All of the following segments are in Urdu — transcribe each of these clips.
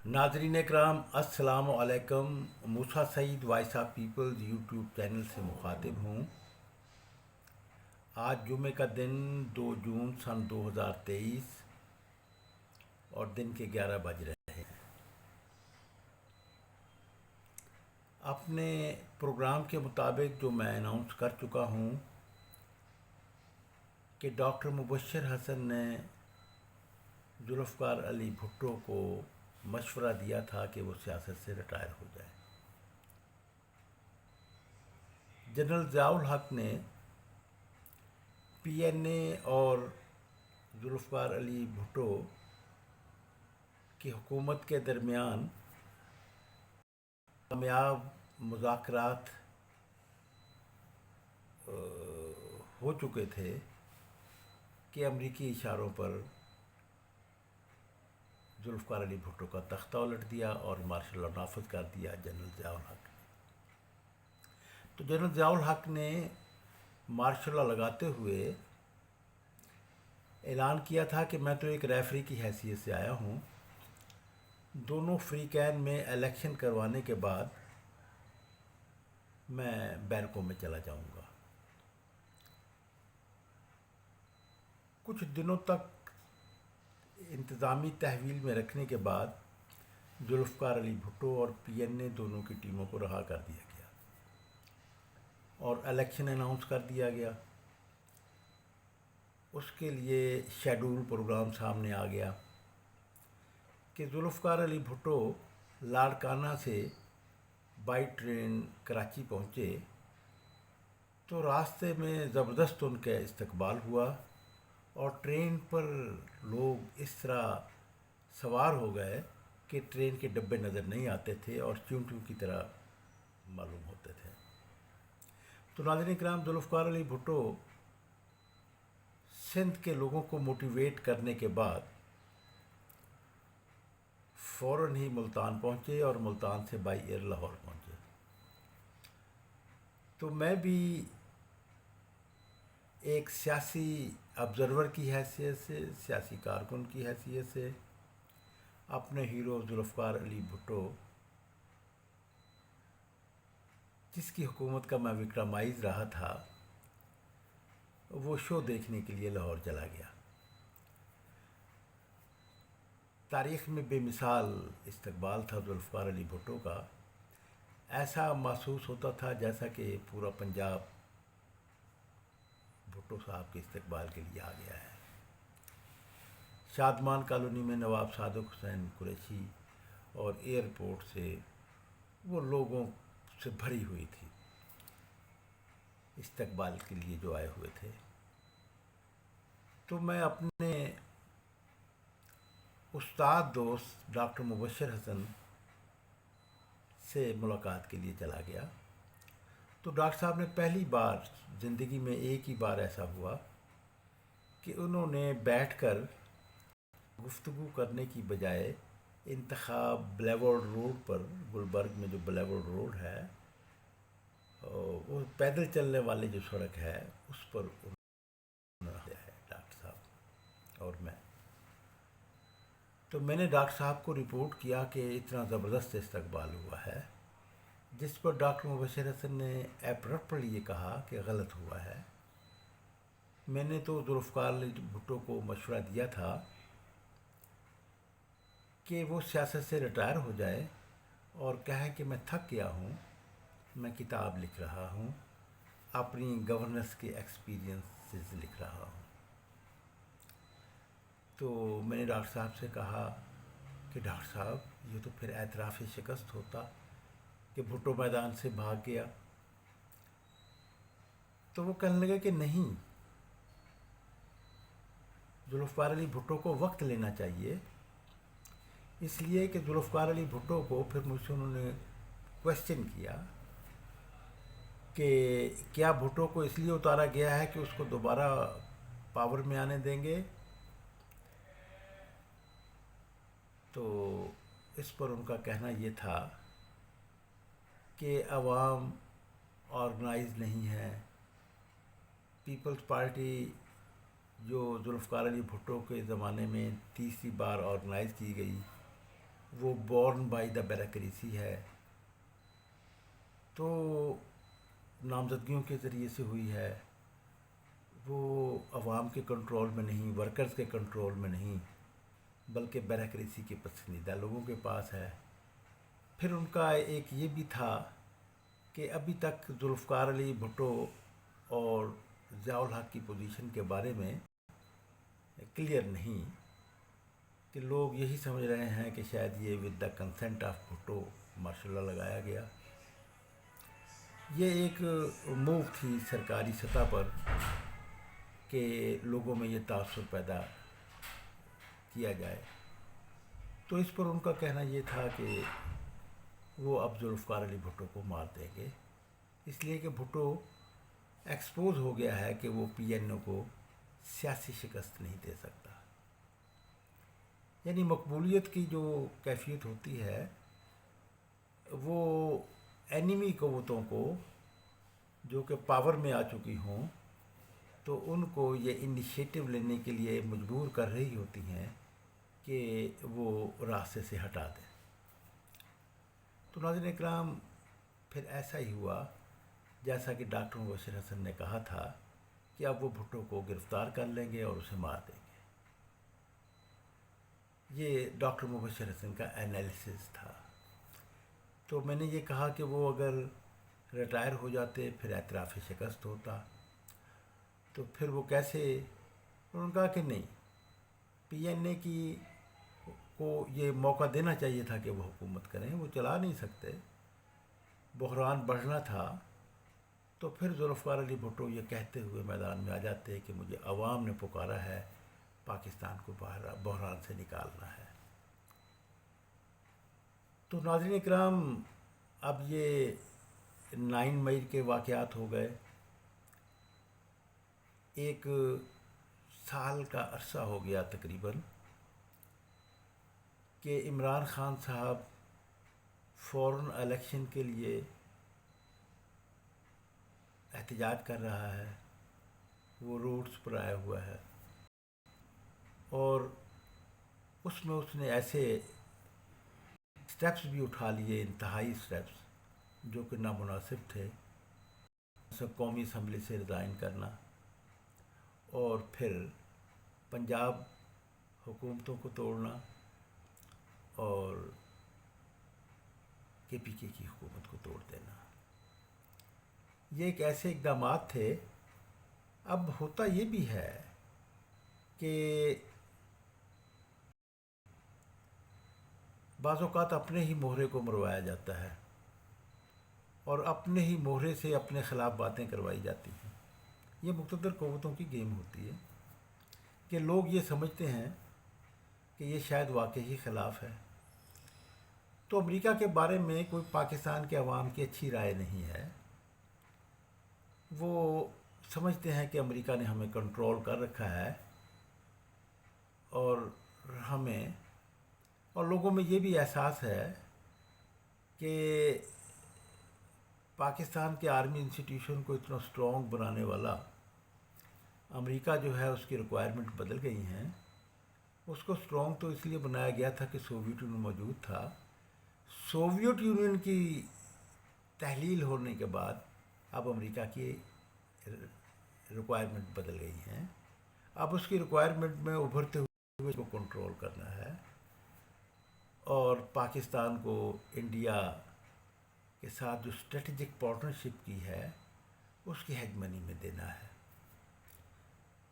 ناظرین اکرام السلام علیکم۔ Musa Saeed voice of people's YouTube channel سے مخاطب ہوں۔ آج جمعہ کا دن 2 جون سن 2023 اور دن کے 11 بج رہے ہیں۔ اپنے پروگرام کے مطابق جو میں اناؤنس کر چکا ہوں کہ ڈاکٹر مبشر حسن نے ذوالفقار علی بھٹو کو مشورہ دیا تھا کہ وہ سیاست سے ریٹائر ہو جائے۔ جنرل ضیاء الحق نے پی این اے اور ذوالفقار علی بھٹو کی حکومت کے درمیان کامیاب مذاکرات ہو چکے تھے کہ امریکی اشاروں پر ذوالفقار علی بھٹو کا تختہ الٹ دیا اور مارشل لاء نافذ کر دیا جنرل ضیاء الحق نے۔ تو جنرل ضیاء الحق نے مارشل لاء لگاتے ہوئے اعلان کیا تھا کہ میں تو ایک ریفری کی حیثیت سے آیا ہوں، دونوں فریقین میں الیکشن کروانے کے بعد میں بیرکوں میں چلا جاؤں گا۔ کچھ دنوں تک انتظامی تحویل میں رکھنے کے بعد ذوالفقار علی بھٹو اور پی این اے دونوں کی ٹیموں کو رہا کر دیا گیا اور الیکشن اناؤنس کر دیا گیا۔ اس کے لیے شیڈول پروگرام سامنے آ گیا کہ ذوالفقار علی بھٹو لاڑکانہ سے بائی ٹرین کراچی پہنچے تو راستے میں زبردست ان کا استقبال ہوا اور ٹرین پر لوگ اس طرح سوار ہو گئے کہ ٹرین کے ڈبے نظر نہیں آتے تھے اور چونٹیوں کی طرح معلوم ہوتے تھے۔ تو ناظرین کرام، ذوالفقار علی بھٹو سندھ کے لوگوں کو موٹیویٹ کرنے کے بعد فوراً ہی ملتان پہنچے اور ملتان سے بائی ایئر لاہور پہنچے۔ تو میں بھی ایک سیاسی آبزرور کی حیثیت سے، سیاسی کارکن کی حیثیت سے اپنے ہیرو ذوالفقار علی بھٹو، جس کی حکومت کا میں وکٹمائز رہا تھا، وہ شو دیکھنے کے لیے لاہور چلا گیا۔ تاریخ میں بے مثال استقبال تھا ذوالفقار علی بھٹو کا۔ ایسا محسوس ہوتا تھا جیسا کہ پورا پنجاب بھٹو صاحب کے استقبال کے لیے آ گیا ہے۔ شادمان کالونی میں نواب صادق حسین قریشی اور ایئرپورٹ سے وہ لوگوں سے بھری ہوئی تھی استقبال کے لیے جو آئے ہوئے تھے۔ تو میں اپنے استاد دوست ڈاکٹر مبشر حسن سے ملاقات کے لیے چلا گیا۔ تو ڈاکٹر صاحب نے پہلی بار زندگی میں ایک ہی بار ایسا ہوا کہ انہوں نے بیٹھ کر گفتگو کرنے کی بجائے انتخاب بلیورڈ روڈ پر، گلبرگ میں جو بلیورڈ روڈ ہے، وہ پیدل چلنے والے جو سڑک ہے اس پر انہوں نے ہے ڈاکٹر صاحب اور میں۔ تو میں نے ڈاکٹر صاحب کو رپورٹ کیا کہ اتنا زبردست استقبال ہوا ہے، جس پر ڈاکٹر مبشر حسن نے ایبرپٹلی یہ کہا کہ غلط ہوا ہے۔ میں نے تو ذوالفقار علی بھٹو کو مشورہ دیا تھا کہ وہ سیاست سے ریٹائر ہو جائے اور کہیں کہ میں تھک گیا ہوں، میں کتاب لکھ رہا ہوں، اپنی گورننس کے ایکسپیرینسز لکھ رہا ہوں۔ تو میں نے ڈاکٹر صاحب سے کہا کہ ڈاکٹر صاحب یہ تو پھر اعتراف شکست ہوتا کہ بھٹو میدان سے بھاگ گیا۔ تو وہ کہنے لگے کہ نہیں، ذوالفقار علی بھٹو کو وقت لینا چاہیے، اس لیے کہ ذوالفقار علی بھٹو کو پھر مجھ سے انہوں نے کویشچن کیا کہ کیا بھٹو کو اس لیے اتارا گیا ہے کہ اس کو دوبارہ پاور میں آنے دیں گے؟ تو اس پر ان کا کہنا یہ تھا کہ عوام آرگنائز نہیں ہے، پیپلز پارٹی جو ذوالفقار علی بھٹو کے زمانے میں تیسری بار آرگنائز کی گئی، وہ بورن بائی دا بیوروکریسی ہے، تو نامزدگیوں کے ذریعے سے ہوئی ہے، وہ عوام کے کنٹرول میں نہیں، ورکرز کے کنٹرول میں نہیں، بلکہ بیوروکریسی کے پسندیدہ لوگوں کے پاس ہے۔ پھر ان کا ایک یہ بھی تھا کہ ابھی تک ذوالفقار علی بھٹو اور ضیاء الحق کی پوزیشن کے بارے میں کلیئر نہیں، کہ لوگ یہی سمجھ رہے ہیں کہ شاید یہ with the consent of Bhutto ماشاء اللہ لگایا گیا۔ یہ ایک موو تھی سرکاری سطح پر کہ لوگوں میں یہ تاثر پیدا کیا جائے، تو اس پر ان کا کہنا یہ تھا کہ وہ اب ذوالفقار علی بھٹو کو مار دیں گے، اس لیے کہ بھٹو ایکسپوز ہو گیا ہے کہ وہ پی این او کو سیاسی شکست نہیں دے سکتا۔ یعنی مقبولیت کی جو کیفیت ہوتی ہے وہ اینیمی قوتوں کو جو کہ پاور میں آ چکی ہوں تو ان کو یہ انیشیٹو لینے کے لیے مجبور کر رہی ہوتی ہیں کہ وہ راستے سے ہٹا دیں۔ تو ناظرین اکرام، پھر ایسا ہی ہوا جیسا کہ ڈاکٹر مبشر حسن نے کہا تھا کہ اب وہ بھٹو کو گرفتار کر لیں گے اور اسے مار دیں گے۔ یہ ڈاکٹر مبشر حسن کا انالیسس تھا۔ تو میں نے یہ کہا کہ وہ اگر ریٹائر ہو جاتے پھر اعتراف شکست ہوتا، تو پھر وہ کیسے؟ انہوں نے کہا کہ نہیں، پی این اے کی کو یہ موقع دینا چاہیے تھا کہ وہ حکومت کریں، وہ چلا نہیں سکتے، بحران بڑھنا تھا۔ تو پھر ذوالفقار علی بھٹو یہ کہتے ہوئے میدان میں آ جاتے کہ مجھے عوام نے پکارا ہے، پاکستان کو بحران سے نکالنا ہے۔ تو ناظرین اکرام، اب یہ 9 مئی کے واقعات ہو گئے، ایک سال کا عرصہ ہو گیا تقریباً کہ عمران خان صاحب فوراً الیکشن کے لیے احتجاج کر رہا ہے، وہ روڈز پر آیا ہوا ہے، اور اس میں اس نے ایسے سٹیپس بھی اٹھا لیے، انتہائی سٹیپس جو کہ نامناسب تھے، جیسے قومی اسمبلی سے ریزائن کرنا اور پھر پنجاب حکومتوں کو توڑنا اور کے پی کے کی حکومت کو توڑ دینا۔ یہ ایک ایسے اقدامات تھے۔ اب ہوتا یہ بھی ہے کہ بعض اوقات اپنے ہی مہرے کو مروایا جاتا ہے اور اپنے ہی مہرے سے اپنے خلاف باتیں کروائی جاتی ہیں۔ یہ مقتدر قوتوں کی گیم ہوتی ہے کہ لوگ یہ سمجھتے ہیں کہ یہ شاید واقعی خلاف ہے۔ تو امریکہ کے بارے میں کوئی پاکستان کے عوام کی اچھی رائے نہیں ہے۔ وہ سمجھتے ہیں کہ امریکہ نے ہمیں کنٹرول کر رکھا ہے، اور ہمیں اور لوگوں میں یہ بھی احساس ہے کہ پاکستان کے آرمی انسٹیٹیوشن کو اتنا سٹرونگ بنانے والا امریکہ جو ہے، اس کی ریکوائرمنٹ بدل گئی ہیں۔ اس کو سٹرونگ تو اس لیے بنایا گیا تھا کہ سوویت یونین موجود تھا۔ سوویت یونین کی تحلیل ہونے کے بعد اب امریکہ کی ریکوائرمنٹ بدل گئی ہیں۔ اب اس کی ریکوائرمنٹ میں ابھرتے ہوئے کو کنٹرول کرنا ہے اور پاکستان کو انڈیا کے ساتھ جو اسٹریٹجک پارٹنرشپ کی ہے اس کی ہیگمنی میں دینا ہے۔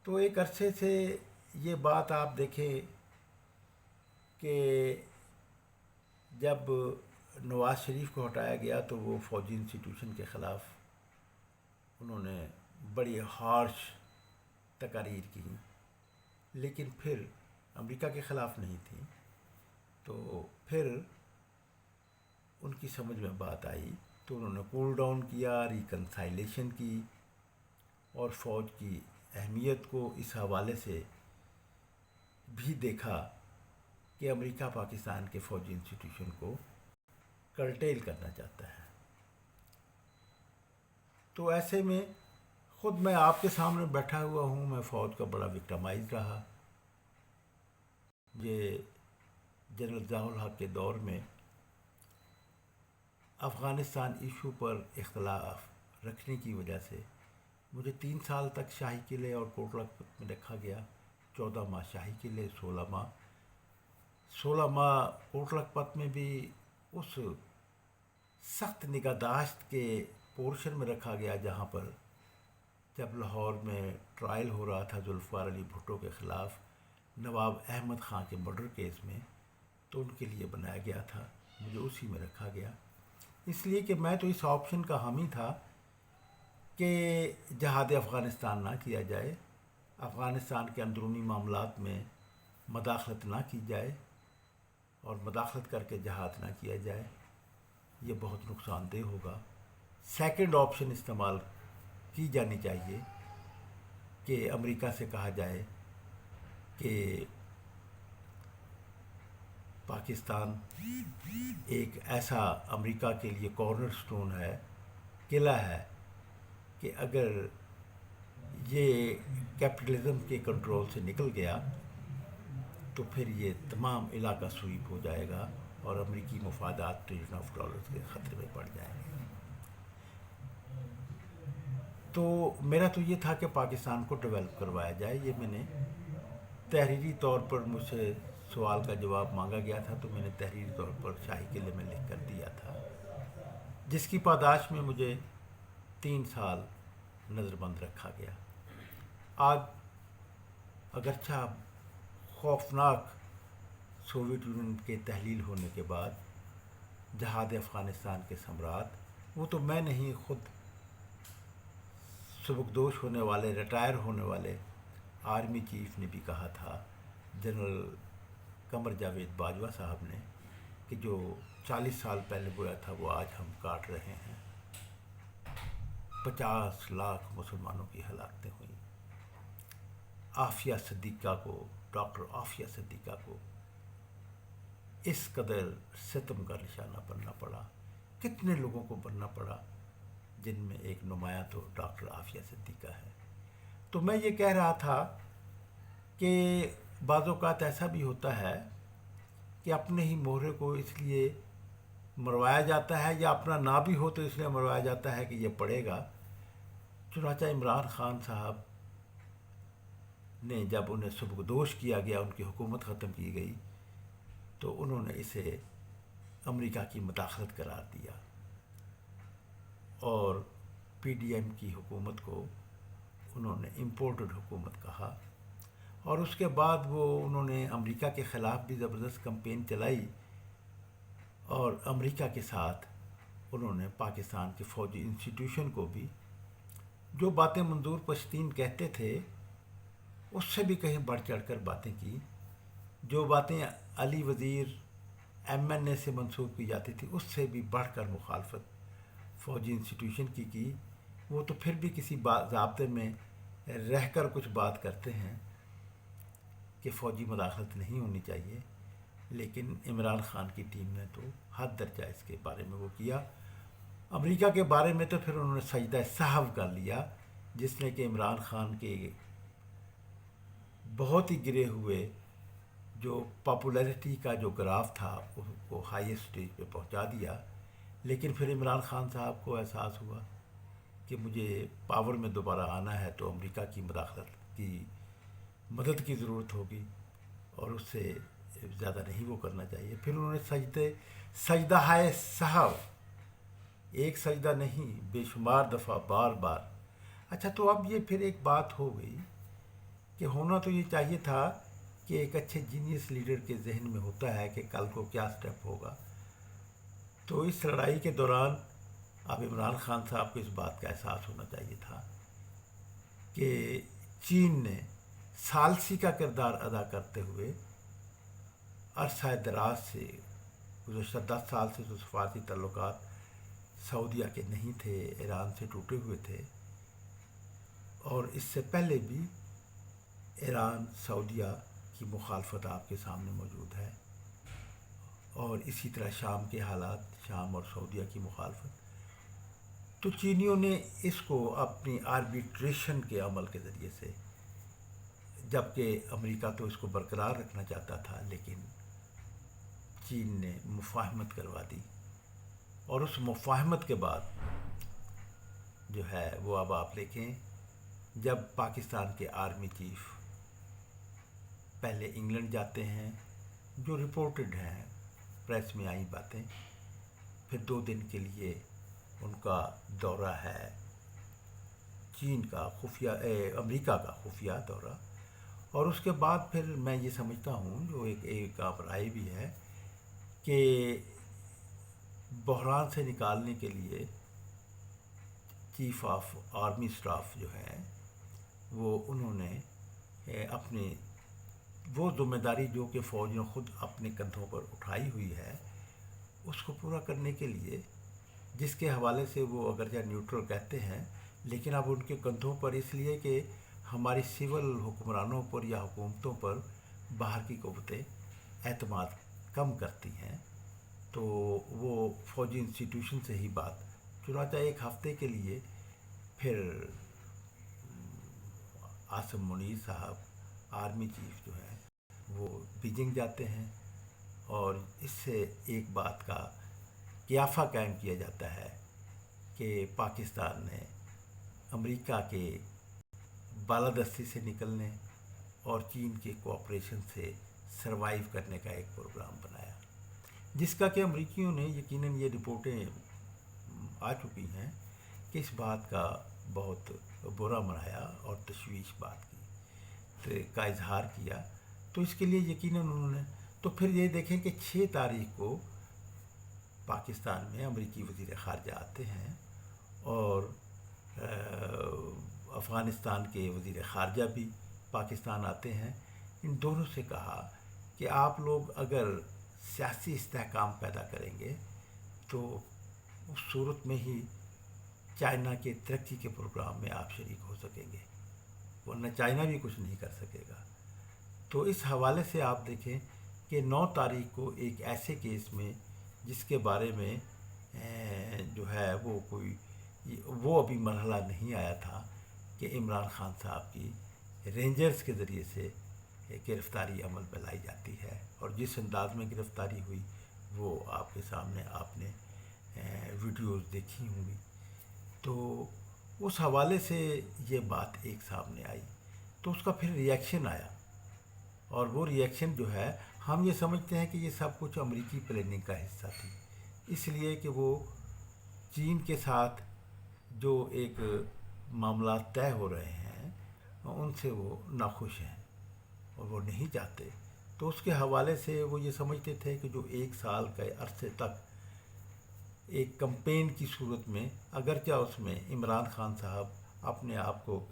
تو ایک عرصے سے یہ بات آپ دیکھیں کہ جب نواز شریف کو ہٹایا گیا تو وہ فوجی انسٹیٹیوشن کے خلاف انہوں نے بڑی ہارش تقاریر کی، لیکن پھر امریکہ کے خلاف نہیں تھی۔ تو پھر ان کی سمجھ میں بات آئی تو انہوں نے کول ڈاؤن کیا، ریکنسائلیشن کی، اور فوج کی اہمیت کو اس حوالے سے بھی دیکھا کہ امریکہ پاکستان کے فوجی انسٹیٹیوشن کو کرٹیل کرنا چاہتا ہے۔ تو ایسے میں خود میں آپ کے سامنے بیٹھا ہوا ہوں، میں فوج کا بڑا وکٹمائز رہا۔ یہ جنرل ضیاء الحق کے دور میں افغانستان ایشو پر اختلاف رکھنے کی وجہ سے مجھے 3 سال تک شاہی قلعے اور کوٹ لکھپت میں رکھا گیا. 14 ماہ شاہی قلعے، 16 ماہ کوٹ لکھپت میں بھی اس سخت نگہداشت کے پورشن میں رکھا گیا جہاں پر جب لاہور میں ٹرائل ہو رہا تھا ذوالفقار علی بھٹو کے خلاف نواب احمد خان کے مرڈر کیس میں، تو ان کے لیے بنایا گیا تھا. مجھے اسی میں رکھا گیا اس لیے کہ میں تو اس آپشن کا حامی تھا کہ جہاد افغانستان نہ کیا جائے، افغانستان کے اندرونی معاملات میں مداخلت نہ کی جائے، اور مداخلت کر کے جہاد نہ کیا جائے، یہ بہت نقصان دہ ہوگا. سیکنڈ آپشن استعمال کی جانی چاہیے کہ امریکہ سے کہا جائے کہ پاکستان ایک ایسا امریکہ کے لیے کارنر سٹون ہے، قلعہ ہے، کہ اگر یہ کیپٹلزم کے کنٹرول سے نکل گیا تو پھر یہ تمام علاقہ سویپ ہو جائے گا اور امریکی مفادات ٹریلین آف ڈالرز کے خطرے میں پڑ جائیں گے. تو میرا تو یہ تھا کہ پاکستان کو ڈیولپ کروایا جائے. یہ میں نے تحریری طور پر، مجھ سے سوال کا جواب مانگا گیا تھا تو میں نے تحریری طور پر شاہی قلعے میں لکھ کر دیا تھا، جس کی پاداش میں مجھے 3 سال نظر بند رکھا گیا. آج اگرچہ خوفناک سوویت یونین کے تحلیل ہونے کے بعد جہاد افغانستان کے ثمرات، وہ تو میں نہیں، خود سبکدوش ہونے والے، ریٹائر ہونے والے آرمی چیف نے بھی کہا تھا، جنرل قمر جاوید باجوہ صاحب نے، کہ جو 40 سال پہلے بویا تھا وہ آج ہم کاٹ رہے ہیں. 50 لاکھ مسلمانوں کی ہلاکتیں ہوئیں. عافیہ صدیقہ کو، ڈاکٹر عافیہ صدیقہ کو اس قدر ستم کا نشانہ بننا پڑا. کتنے لوگوں کو بننا پڑا، جن میں ایک نمایاں تو ڈاکٹر عافیہ صدیقہ ہے. تو میں یہ کہہ رہا تھا کہ بعض اوقات ایسا بھی ہوتا ہے کہ اپنے ہی مہرے کو اس لیے مروایا جاتا ہے، یا اپنا نہ بھی ہو تو اس لیے مروایا جاتا ہے کہ یہ پڑے گا. چنانچہ عمران خان صاحب نے جب انہیں سبکدوش کیا گیا، ان کی حکومت ختم کی گئی، تو انہوں نے اسے امریکہ کی مداخلت قرار دیا اور پی ڈی ایم کی حکومت کو انہوں نے امپورٹڈ حکومت کہا. اور اس کے بعد انہوں نے امریکہ کے خلاف بھی زبردست کمپین چلائی، اور امریکہ کے ساتھ انہوں نے پاکستان کے فوجی انسٹیٹیوشن کو بھی جو باتیں منظور پشتین کہتے تھے اس سے بھی کہیں بڑھ چڑھ کر باتیں کی. جو باتیں علی وزیر ایم این اے سے منسوب کی جاتی تھی اس سے بھی بڑھ کر مخالفت فوجی انسٹیٹیوشن کی. وہ تو پھر بھی کسی ضابطے میں رہ کر کچھ بات کرتے ہیں کہ فوجی مداخلت نہیں ہونی چاہیے، لیکن عمران خان کی ٹیم نے تو حد درجہ اس کے بارے میں وہ کیا. امریکہ کے بارے میں تو پھر انہوں نے سجدہ سہو کر لیا، جس نے کہ عمران خان کے بہت ہی گرے ہوئے جو پاپولیرٹی کا جو گراف تھا اس کو ہائیسٹ اسٹیج پہ پہنچا دیا. لیکن پھر عمران خان صاحب کو احساس ہوا کہ مجھے پاور میں دوبارہ آنا ہے تو امریکہ کی مداخلت کی مدد کی ضرورت ہوگی، اور اس سے زیادہ نہیں وہ کرنا چاہیے. پھر انہوں نے سجدہ ہائے سہو، ایک سجدہ نہیں بے شمار دفعہ، بار بار. اچھا، تو اب یہ پھر ایک بات ہو گئی کہ ہونا تو یہ چاہیے تھا کہ ایک اچھے جینیس لیڈر کے ذہن میں ہوتا ہے کہ کل کو کیا سٹیپ ہوگا. تو اس لڑائی کے دوران اب عمران خان صاحب کو اس بات کا احساس ہونا چاہیے تھا کہ چین نے ثالثی کا کردار ادا کرتے ہوئے عرصہ دراز سے، گزشتہ 10 سال سے جو سفارتی تعلقات سعودیہ کے نہیں تھے، ایران سے ٹوٹے ہوئے تھے، اور اس سے پہلے بھی ایران سعودیہ کی مخالفت آپ کے سامنے موجود ہے، اور اسی طرح شام کے حالات، شام اور سعودیہ کی مخالفت. تو چینیوں نے اس کو اپنی آربیٹریشن کے عمل کے ذریعے سے، جبکہ امریکہ تو اس کو برقرار رکھنا چاہتا تھا، لیکن چین نے مفاہمت کروا دی، اور اس مفاہمت کے بعد جو ہے وہ اب آپ دیکھیں، جب پاکستان کے آرمی چیف پہلے انگلینڈ جاتے ہیں، جو رپورٹڈ ہیں، پریس میں آئی باتیں، پھر 2 دن کے لیے ان کا دورہ ہے چین کا خفیہ امریکہ کا خفیہ دورہ، اور اس کے بعد پھر میں یہ سمجھتا ہوں جو ایک آپ رائے بھی ہے کہ بحران سے نکالنے کے لیے چیف آف آرمی اسٹاف جو ہے وہ انہوں نے اپنی وہ ذمہ داری جو کہ فوج نے خود اپنے کندھوں پر اٹھائی ہوئی ہے اس کو پورا کرنے کے لیے، جس کے حوالے سے وہ اگرچہ نیوٹرل کہتے ہیں، لیکن اب ان کے کندھوں پر، اس لیے کہ ہماری سول حکمرانوں پر یا حکومتوں پر باہر کی قوتیں اعتماد کم کرتی ہیں، تو وہ فوجی انسٹیٹیوشن سے ہی بات، چنانچہ 1 ہفتے کے لیے پھر عاصم منیر صاحب آرمی چیف جو ہیں وہ بیجنگ جاتے ہیں، اور اس سے ایک بات کا قیافہ قائم کیا جاتا ہے کہ پاکستان نے امریکہ کے بالادستی سے نکلنے اور چین کے کوآپریشن سے سروائیو کرنے کا ایک پروگرام بنایا، جس کا کہ امریکیوں نے یقیناً یہ رپورٹیں آ چکی ہیں کہ اس بات کا بہت برا منایا اور تشویش بات کی کا اظہار کیا، تو اس کے لیے یقیناً انہوں نے، تو پھر یہ دیکھیں کہ 6 تاریخ کو پاکستان میں امریکی وزیر خارجہ آتے ہیں، اور افغانستان کے وزیر خارجہ بھی پاکستان آتے ہیں، ان دونوں سے کہا کہ آپ لوگ اگر سیاسی استحکام پیدا کریں گے تو اس صورت میں ہی چائنا کے ترقی کے پروگرام میں آپ شریک ہو سکیں گے، ورنہ چائنا بھی کچھ نہیں کر سکے گا۔ تو اس حوالے سے آپ دیکھیں کہ 9 تاریخ کو ایک ایسے کیس میں جس کے بارے میں جو ہے وہ ابھی مرحلہ نہیں آیا تھا کہ عمران خان صاحب کی رینجرز کے ذریعے سے گرفتاری عمل میں لائی جاتی ہے، اور جس انداز میں گرفتاری ہوئی وہ آپ کے سامنے آپ نے ویڈیوز دیکھی ہوں گی، تو اس حوالے سے یہ بات ایک سامنے آئی، تو اس کا پھر ریئیکشن آیا، اور وہ ریئیکشن جو ہے ہم یہ سمجھتے ہیں کہ یہ سب کچھ امریکی پلاننگ کا حصہ تھی، اس لیے کہ وہ چین کے ساتھ جو ایک معاملات طے ہو رہے ہیں ان سے وہ ناخوش ہیں اور وہ نہیں چاہتے، تو اس کے حوالے سے وہ یہ سمجھتے تھے کہ جو 1 سال کے عرصے تک ایک کمپین کی صورت میں، اگرچہ اس میں عمران خان صاحب اپنے آپ کو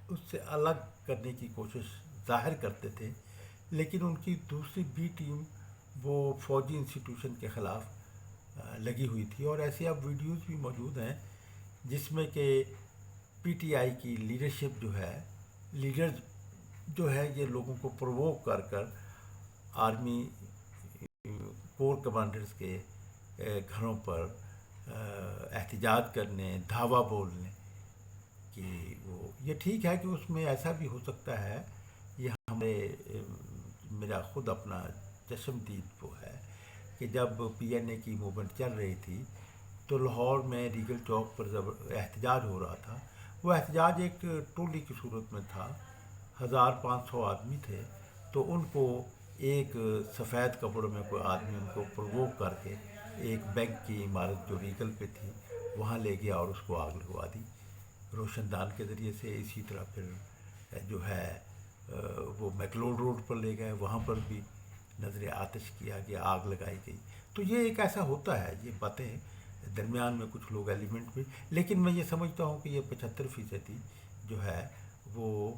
اس سے الگ کرنے کی کوشش ظاہر کرتے تھے، لیکن ان کی دوسری بی ٹیم وہ فوجی انسٹیٹیوشن کے خلاف لگی ہوئی تھی، اور ایسی اب ویڈیوز بھی موجود ہیں جس میں کہ پی ٹی آئی کی لیڈرشپ جو ہے، لیڈر جو ہے یہ لوگوں کو پرووک کر کر آرمی کور کمانڈرز کے گھروں پر احتجاج کرنے، دھاوا بولنے کہ وہ یہ ٹھیک ہے کہ اس میں ایسا بھی ہو سکتا ہے، یہ میرا خود اپنا چشمدید وہ ہے کہ جب پی این اے کی موومنٹ چل رہی تھی تو لاہور میں ریگل چوک پر احتجاج ہو رہا تھا، وہ احتجاج ایک ٹولی کی صورت میں تھا، 1500 آدمی تھے، تو ان کو ایک سفید کپڑوں میں کوئی آدمی ان کو پرووک کر کے ایک بینک کی عمارت جو ریگل پہ تھی وہاں لے گیا اور اس کو آگ لگوا دی روشن دان کے ذریعے سے۔ اسی طرح پھر جو ہے وہ میکلوڈ روڈ پر لے گئے، وہاں پر بھی نظر آتش کیا گیا، آگ لگائی گئی، تو یہ ایک ایسا ہوتا ہے، یہ باتیں درمیان میں کچھ لوگ ایلیمنٹ بھی، لیکن میں یہ سمجھتا ہوں کہ یہ 75% جو ہے وہ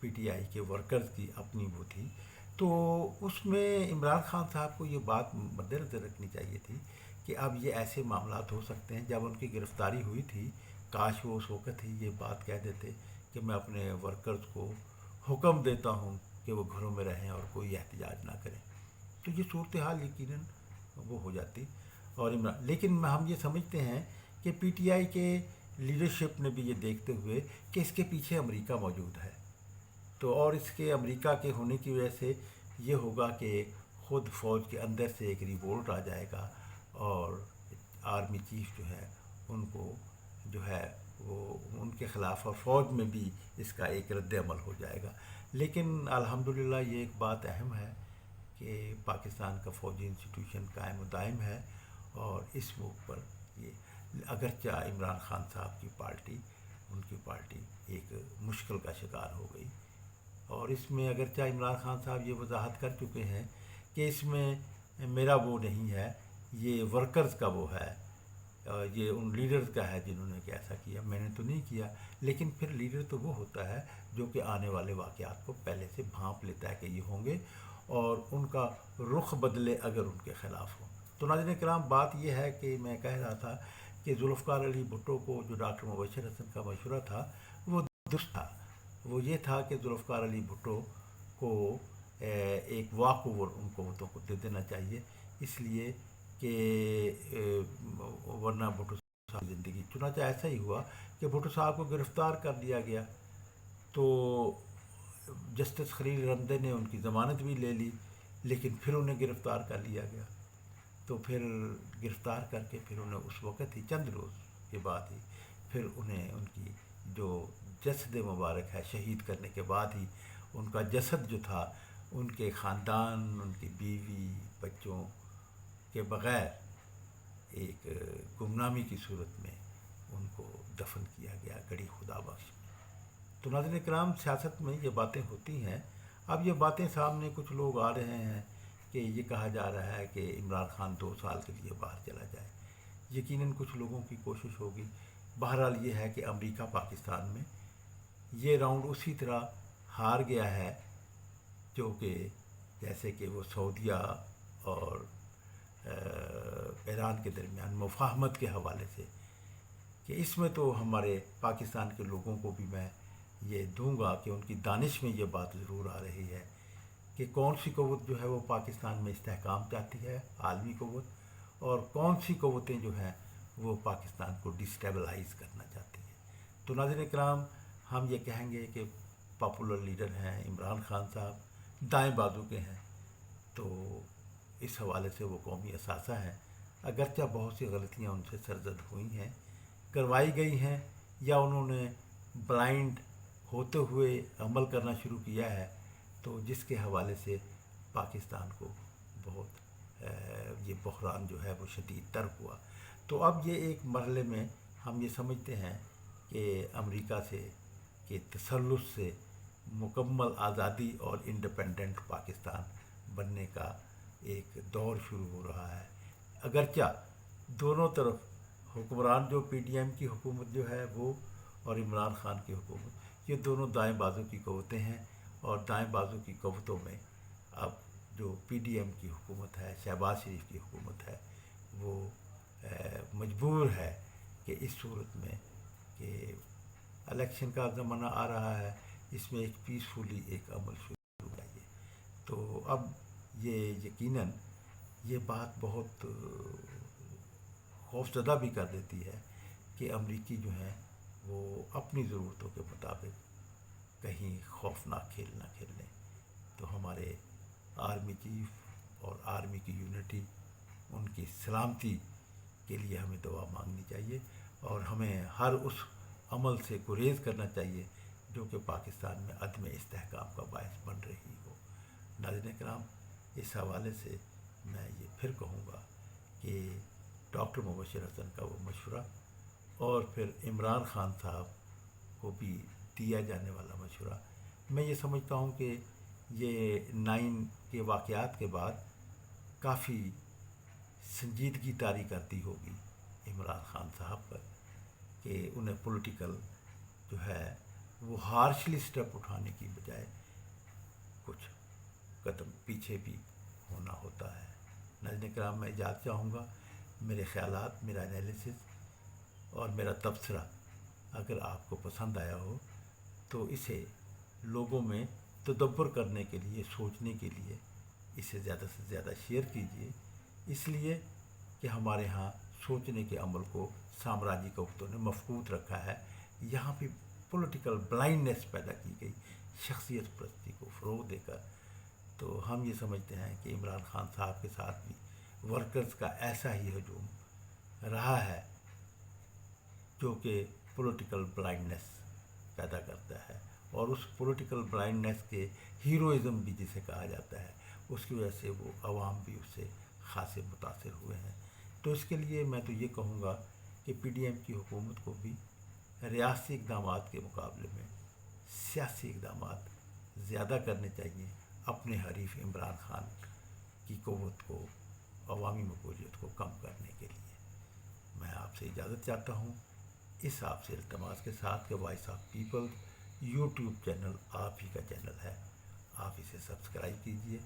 پی ٹی آئی کے ورکرز کی اپنی وہ تھی، تو اس میں عمران خان صاحب کو یہ بات مد نظر رکھنی چاہیے تھی کہ اب یہ ایسے معاملات ہو سکتے ہیں۔ جب ان کی گرفتاری ہوئی تھی کاش وہ اس وقت ہی یہ بات کہہ دیتے کہ میں اپنے ورکرز کو حکم دیتا ہوں کہ وہ گھروں میں رہیں اور کوئی احتجاج نہ کریں، تو یہ صورتحال یقیناً وہ ہو جاتی۔ اور لیکن ہم یہ سمجھتے ہیں کہ پی ٹی آئی کے لیڈرشپ نے بھی یہ دیکھتے ہوئے کہ اس کے پیچھے امریکہ موجود ہے، تو اور اس کے امریکہ کے ہونے کی وجہ سے یہ ہوگا کہ خود فوج کے اندر سے ایک ریوولٹ آ جائے گا اور آرمی چیف جو ہے ان کو جو ہے وہ ان کے خلاف اور فوج میں بھی اس کا ایک رد عمل ہو جائے گا. لیکن الحمدللہ یہ ایک بات اہم ہے کہ پاکستان کا فوجی انسٹیٹیوشن قائم و دائم ہے اور اس موقع پر یہ اگرچہ عمران خان صاحب کی پارٹی ان کی پارٹی ایک مشکل کا شکار ہو گئی اور اس میں اگرچہ عمران خان صاحب یہ وضاحت کر چکے ہیں کہ اس میں میرا وہ نہیں ہے، یہ ورکرز کا وہ ہے، یہ ان لیڈرز کا ہے جنہوں نے کہ ایسا کیا، میں نے تو نہیں کیا. لیکن پھر لیڈر تو وہ ہوتا ہے جو کہ آنے والے واقعات کو پہلے سے بھانپ لیتا ہے کہ یہ ہوں گے اور ان کا رخ بدلے اگر ان کے خلاف ہو. تو ناظرین کرام بات یہ ہے کہ میں کہہ رہا تھا کہ ذوالفقار علی بھٹو کو جو ڈاکٹر مبشر حسن کا مشورہ تھا وہ درست تھا. وہ یہ تھا کہ ذوالفقار علی بھٹو کو ایک واک اوور ان قوتوں کو دے دینا چاہیے، اس لیے کہ ورنہ بھٹو صاحب کی زندگی. چنانچہ ایسا ہی ہوا کہ بھٹو صاحب کو گرفتار کر لیا گیا تو جسٹس خلیل رمدے نے ان کی ضمانت بھی لے لی، لیکن پھر انہیں گرفتار کر لیا گیا. تو پھر گرفتار کر کے پھر انہیں اس وقت ہی چند روز کے بعد ہی پھر انہیں ان کی جو جسد مبارک ہے شہید کرنے کے بعد ہی ان کا جسد جو تھا ان کے خاندان، ان کی بیوی بچوں کے بغیر ایک گمنامی کی صورت میں ان کو دفن کیا گیا گڑھی خدا بخش میں. تو ناظرین کرام سیاست میں یہ باتیں ہوتی ہیں. اب یہ باتیں سامنے کچھ لوگ آ رہے ہیں کہ یہ کہا جا رہا ہے کہ عمران خان 2 سال کے لیے باہر چلا جائے. یقیناً کچھ لوگوں کی کوشش ہوگی. بہرحال یہ ہے کہ امریکہ پاکستان میں یہ راؤنڈ اسی طرح ہار گیا ہے جو کہ جیسے کہ وہ سعودیہ اور ایران کے درمیان مفاہمت کے حوالے سے، کہ اس میں تو ہمارے پاکستان کے لوگوں کو بھی میں یہ دوں گا کہ ان کی دانش میں یہ بات ضرور آ رہی ہے کہ کون سی قوت جو ہے وہ پاکستان میں استحکام چاہتی ہے، عالمی قوت، اور کون سی قوتیں جو ہیں وہ پاکستان کو ڈسٹیبلائز کرنا چاہتی ہیں. تو ناظرین کرام ہم یہ کہیں گے کہ پاپولر لیڈر ہیں عمران خان صاحب، دائیں بازو کے ہیں، تو اس حوالے سے وہ قومی اثاثہ ہیں. اگرچہ بہت سی غلطیاں ان سے سرزد ہوئی ہیں، کروائی گئی ہیں، یا انہوں نے بلائنڈ ہوتے ہوئے عمل کرنا شروع کیا ہے، تو جس کے حوالے سے پاکستان کو بہت یہ بحران جو ہے وہ شدید تر ہوا. تو اب یہ ایک مرحلے میں ہم یہ سمجھتے ہیں کہ امریکہ سے کہ تسلط سے مکمل آزادی اور انڈیپینڈنٹ پاکستان بننے کا ایک دور شروع ہو رہا ہے. اگرچہ دونوں طرف حکمران جو پی ڈی ایم کی حکومت جو ہے وہ اور عمران خان کی حکومت، یہ دونوں دائیں بازو کی قوتیں ہیں، اور دائیں بازو کی قوتوں میں اب جو پی ڈی ایم کی حکومت ہے، شہباز شریف کی حکومت ہے، وہ مجبور ہے کہ اس صورت میں کہ الیکشن کا زمانہ آ رہا ہے، اس میں ایک پیسفلی ایک عمل شروع ہو جائے. تو اب یہ یقیناً یہ بات بہت خوفزدہ بھی کر دیتی ہے کہ امریکی جو ہیں وہ اپنی ضرورتوں کے مطابق کہیں خوفناک کھیل نہ کھیل لیں. تو ہمارے آرمی چیف اور آرمی کی یونٹی، ان کی سلامتی کے لیے ہمیں دعا مانگنی چاہیے اور ہمیں ہر اس عمل سے گریز کرنا چاہیے جو کہ پاکستان میں عدم استحکام کا باعث بن رہی ہو. ناظرین کرام اس حوالے سے میں یہ پھر کہوں گا کہ ڈاکٹر مبشر حسن کا وہ مشورہ اور پھر عمران خان صاحب کو بھی دیا جانے والا مشورہ، میں یہ سمجھتا ہوں کہ یہ 9 کے واقعات کے بعد کافی سنجیدگی طاری کرتی ہوگی عمران خان صاحب پر کہ انہیں پولیٹیکل جو ہے وہ ہارشلی سٹیپ اٹھانے کی بجائے کچھ قدم پیچھے بھی ہونا ہوتا ہے. ناظرین کرام میں اجازت چاہوں گا. میرے خیالات، میرا انالیسس اور میرا تبصرہ اگر آپ کو پسند آیا ہو تو اسے لوگوں میں تدبر کرنے کے لیے، سوچنے کے لیے اسے زیادہ سے زیادہ شیئر کیجیے، اس لیے کہ ہمارے ہاں سوچنے کے عمل کو سامراجی قوتوں نے مفقود رکھا ہے. یہاں پہ پولیٹیکل بلائنڈنیس پیدا کی گئی، شخصیت پرستی کو فروغ دے کر تو ہم یہ سمجھتے ہیں کہ عمران خان صاحب کے ساتھ بھی ورکرز کا ایسا ہی ہجوم رہا ہے جو کہ پولیٹیکل بلائنڈنس پیدا کرتا ہے، اور اس پولیٹیکل بلائنڈنس کے ہیروئزم بھی جسے کہا جاتا ہے، اس کی وجہ سے وہ عوام بھی اس سے خاصے متاثر ہوئے ہیں۔ تو اس کے لیے میں تو یہ کہوں گا کہ پی ڈی ایم کی حکومت کو بھی ریاستی اقدامات کے مقابلے میں سیاسی اقدامات زیادہ کرنے چاہیے اپنے حریف عمران خان کی قوت کو، عوامی مقبولیت کو کم کرنے کے لیے۔ میں آپ سے اجازت چاہتا ہوں، اس آپ سے التماس کے ساتھ کہ voice of people YouTube channel آپ ہی کا چینل ہے، آپ اسے سبسکرائب کیجیے۔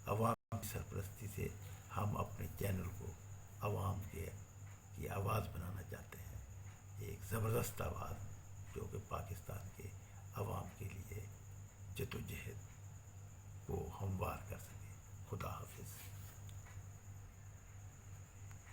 عوام کی سرپرستی سے ہم اپنے چینل کو عوام کی آواز بنانا چاہتے ہیں، ایک زبردست آواز جو کہ پاکستان کے عوام کے لیے جدوجہد کو ہموار کر سکے۔ خدا حافظ۔